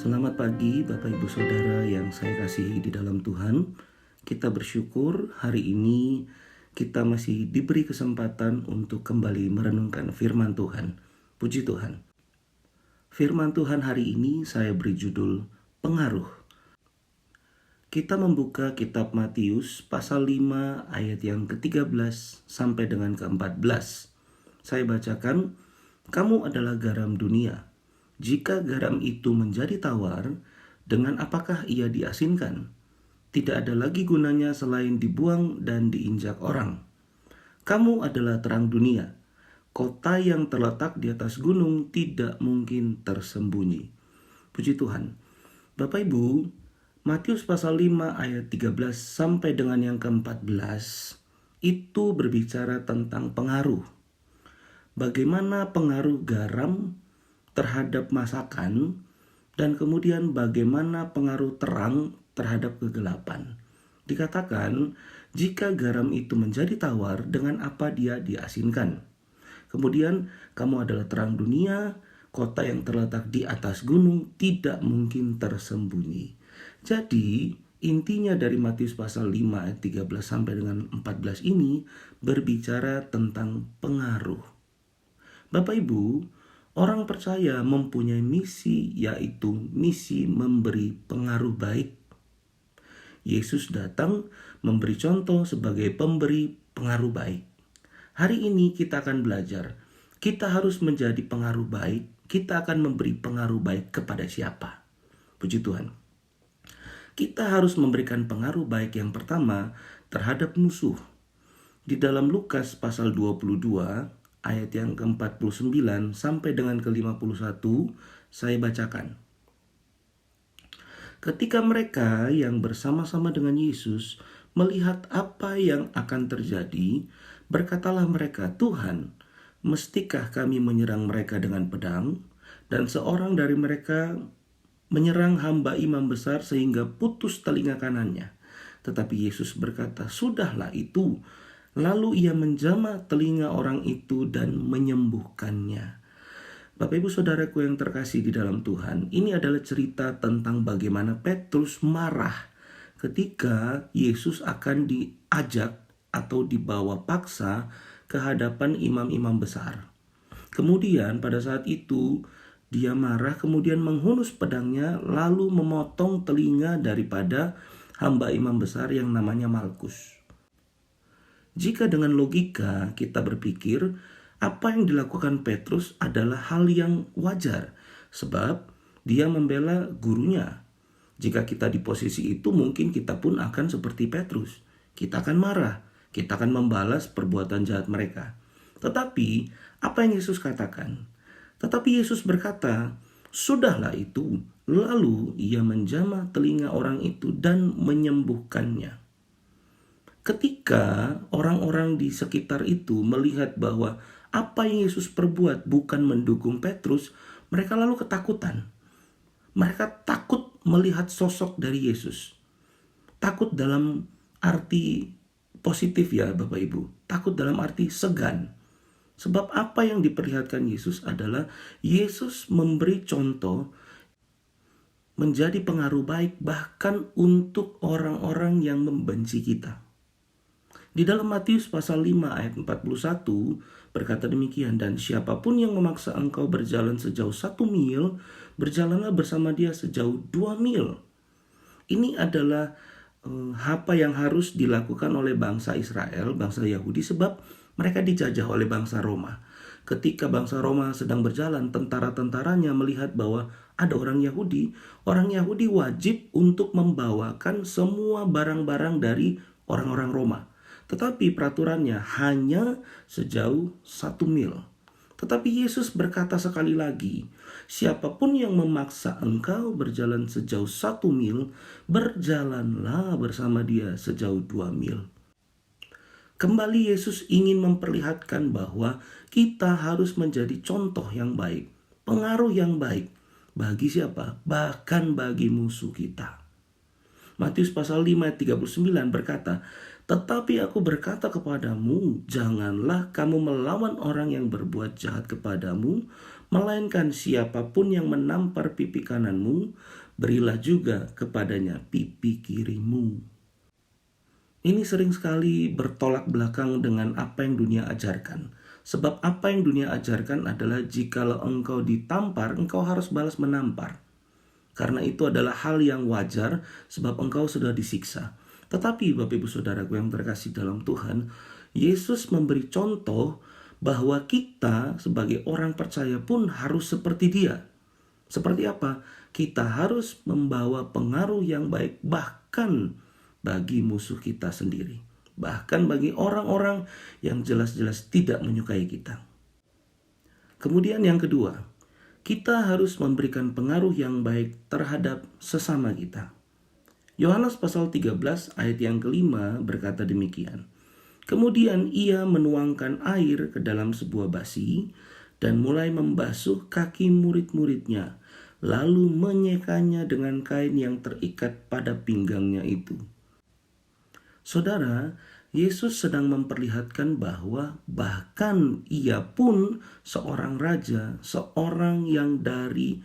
Selamat pagi Bapak Ibu Saudara yang saya kasihi di dalam Tuhan. Kita bersyukur hari ini kita masih diberi kesempatan untuk kembali merenungkan firman Tuhan. Puji Tuhan. Firman Tuhan hari ini saya beri judul Pengaruh. Kita membuka kitab Matius pasal 5 ayat yang ke-13 sampai dengan ke-14. Saya bacakan, "Kamu adalah garam dunia. Jika garam itu menjadi tawar, dengan apakah ia diasinkan? Tidak ada lagi gunanya selain dibuang dan diinjak orang. Kamu adalah terang dunia. Kota yang terletak di atas gunung tidak mungkin tersembunyi." Puji Tuhan. Bapak Ibu, Matius pasal 5 ayat 13 sampai dengan yang ke-14 itu berbicara tentang pengaruh. Bagaimana pengaruh garam terhadap masakan, dan kemudian bagaimana pengaruh terang terhadap kegelapan. Dikatakan, jika garam itu menjadi tawar, dengan apa dia diasinkan? Kemudian, kamu adalah terang dunia, kota yang terletak di atas gunung tidak mungkin tersembunyi. Jadi, intinya dari Matius pasal 5 ayat 13 sampai dengan 14 ini berbicara tentang pengaruh. Bapak Ibu, orang percaya mempunyai misi, yaitu misi memberi pengaruh baik. Yesus datang memberi contoh sebagai pemberi pengaruh baik. Hari ini kita akan belajar, kita harus menjadi pengaruh baik, kita akan memberi pengaruh baik kepada siapa? Puji Tuhan. Kita harus memberikan pengaruh baik yang pertama terhadap musuh. Di dalam Lukas pasal 22, ayat yang ke-49 sampai dengan ke-51, saya bacakan. Ketika mereka yang bersama-sama dengan Yesus melihat apa yang akan terjadi, berkatalah mereka, "Tuhan, mestikah kami menyerang mereka dengan pedang?" Dan seorang dari mereka menyerang hamba imam besar sehingga putus telinga kanannya. Tetapi Yesus berkata, "Sudahlah itu." Lalu ia menjamah telinga orang itu dan menyembuhkannya. Bapak Ibu Saudaraku yang terkasih di dalam Tuhan, ini adalah cerita tentang bagaimana Petrus marah ketika Yesus akan diajak atau dibawa paksa ke hadapan imam-imam besar. Kemudian pada saat itu dia marah, kemudian menghunus pedangnya lalu memotong telinga daripada hamba imam besar yang namanya Malkus. Jika dengan logika kita berpikir, apa yang dilakukan Petrus adalah hal yang wajar, sebab dia membela gurunya. Jika kita di posisi itu, mungkin kita pun akan seperti Petrus. Kita akan marah, kita akan membalas perbuatan jahat mereka. Tetapi, apa yang Yesus katakan? Tetapi Yesus berkata, "Sudahlah itu." Lalu ia menjamah telinga orang itu dan menyembuhkannya. Ketika orang-orang di sekitar itu melihat bahwa apa yang Yesus perbuat bukan mendukung Petrus, mereka lalu ketakutan. Mereka takut melihat sosok dari Yesus. Takut dalam arti positif ya Bapak Ibu. Takut dalam arti segan. Sebab apa yang diperlihatkan Yesus adalah Yesus memberi contoh menjadi pengaruh baik bahkan untuk orang-orang yang membenci kita. Di dalam Matius pasal 5 ayat 41 berkata demikian, "Dan siapapun yang memaksa engkau berjalan sejauh 1 mil, berjalanlah bersama dia sejauh 2 mil. Ini adalah apa yang harus dilakukan oleh bangsa Israel, bangsa Yahudi, sebab mereka dijajah oleh bangsa Roma. Ketika bangsa Roma sedang berjalan, tentara-tentaranya melihat bahwa ada orang Yahudi wajib untuk membawakan semua barang-barang dari orang-orang Roma. Tetapi peraturannya hanya sejauh 1 mil. Tetapi Yesus berkata sekali lagi, "Siapapun yang memaksa engkau berjalan sejauh 1 mil, berjalanlah bersama dia sejauh 2 mil. Kembali Yesus ingin memperlihatkan bahwa kita harus menjadi contoh yang baik, pengaruh yang baik. Bagi siapa? Bahkan bagi musuh kita. Matius pasal 5 ayat 39 berkata, Tetapi aku berkata kepadamu, janganlah kamu melawan orang yang berbuat jahat kepadamu, melainkan siapapun yang menampar pipi kananmu, berilah juga kepadanya pipi kirimu. Ini sering sekali bertolak belakang dengan apa yang dunia ajarkan. Sebab apa yang dunia ajarkan adalah jikalau engkau ditampar, engkau harus balas menampar. Karena itu adalah hal yang wajar sebab engkau sudah disiksa. Tetapi Bapak Ibu Saudaraku yang terkasih dalam Tuhan, Yesus memberi contoh bahwa kita sebagai orang percaya pun harus seperti Dia. Seperti apa? Kita harus membawa pengaruh yang baik bahkan bagi musuh kita sendiri. Bahkan bagi orang-orang yang jelas-jelas tidak menyukai kita. Kemudian yang kedua, kita harus memberikan pengaruh yang baik terhadap sesama kita. Yohanes pasal 13 ayat yang kelima berkata demikian. Kemudian ia menuangkan air ke dalam sebuah basi dan mulai membasuh kaki murid-muridnya, lalu menyekanya dengan kain yang terikat pada pinggangnya itu. Saudara, Yesus sedang memperlihatkan bahwa bahkan ia pun seorang raja, seorang yang dari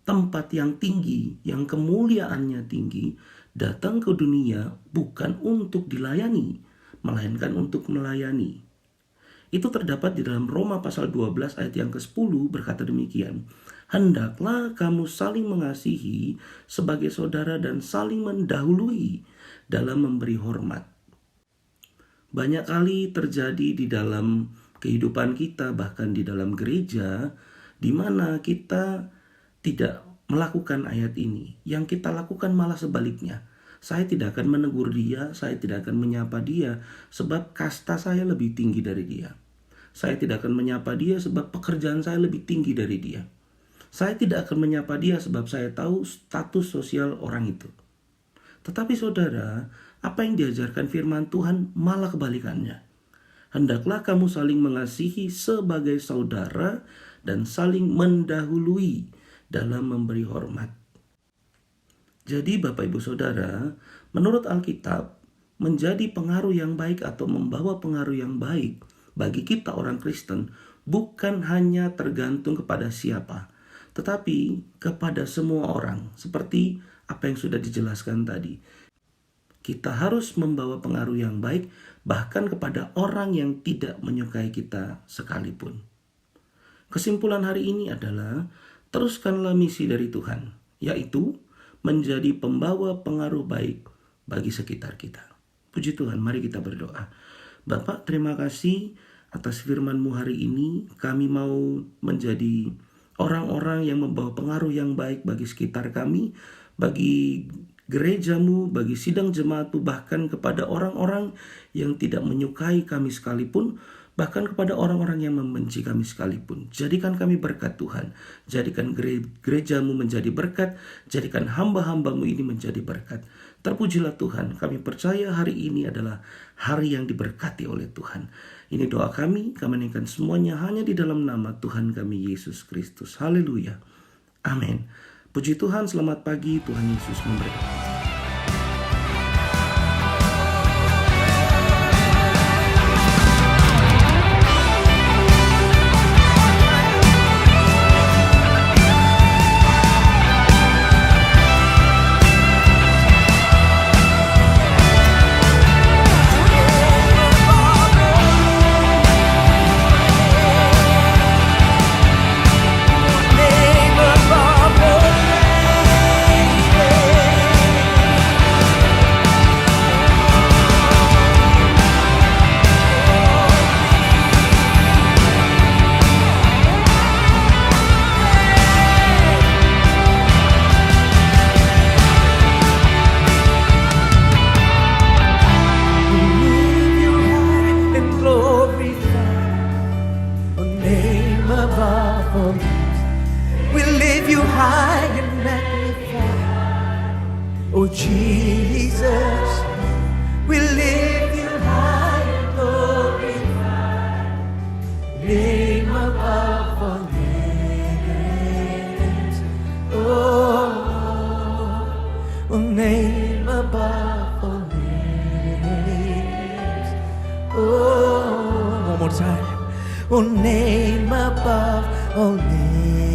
tempat yang tinggi, yang kemuliaannya tinggi, datang ke dunia bukan untuk dilayani, melainkan untuk melayani. Itu terdapat di dalam Roma pasal 12 ayat yang ke-10 berkata demikian. Hendaklah kamu saling mengasihi sebagai saudara dan saling mendahului dalam memberi hormat. Banyak kali terjadi di dalam kehidupan kita, bahkan di dalam gereja, di mana kita tidak melakukan ayat ini. Yang kita lakukan malah sebaliknya. Saya tidak akan menegur dia, saya tidak akan menyapa dia, sebab kasta saya lebih tinggi dari dia. Saya tidak akan menyapa dia sebab pekerjaan saya lebih tinggi dari dia. Saya tidak akan menyapa dia sebab saya tahu status sosial orang itu. Tetapi saudara, apa yang diajarkan firman Tuhan malah kebalikannya. Hendaklah kamu saling mengasihi sebagai saudara dan saling mendahului dalam memberi hormat. Jadi Bapak Ibu Saudara, menurut Alkitab, menjadi pengaruh yang baik atau membawa pengaruh yang baik bagi kita orang Kristen bukan hanya tergantung kepada siapa, tetapi kepada semua orang, seperti apa yang sudah dijelaskan tadi. Kita harus membawa pengaruh yang baik bahkan kepada orang yang tidak menyukai kita sekalipun. Kesimpulan hari ini adalah teruskanlah misi dari Tuhan, yaitu menjadi pembawa pengaruh baik bagi sekitar kita. Puji Tuhan, mari kita berdoa. Bapak, terima kasih atas firman-Mu hari ini. Kami mau menjadi orang-orang yang membawa pengaruh yang baik bagi sekitar kami, bagi gereja-Mu, bagi sidang jemaat-Mu, bahkan kepada orang-orang yang tidak menyukai kami sekalipun, bahkan kepada orang-orang yang membenci kami sekalipun. Jadikan kami berkat Tuhan. Jadikan gereja-Mu menjadi berkat. Jadikan hamba-hamba-Mu ini menjadi berkat. Terpujilah Tuhan. Kami percaya hari ini adalah hari yang diberkati oleh Tuhan. Ini doa kami naikkan semuanya hanya di dalam nama Tuhan kami Yesus Kristus. Haleluya. Amin. Puji Tuhan, selamat pagi. Tuhan Yesus memberkati. Oh Jesus, we lift you high and glorify, name above all names. Oh, name above all names. oh name above all names.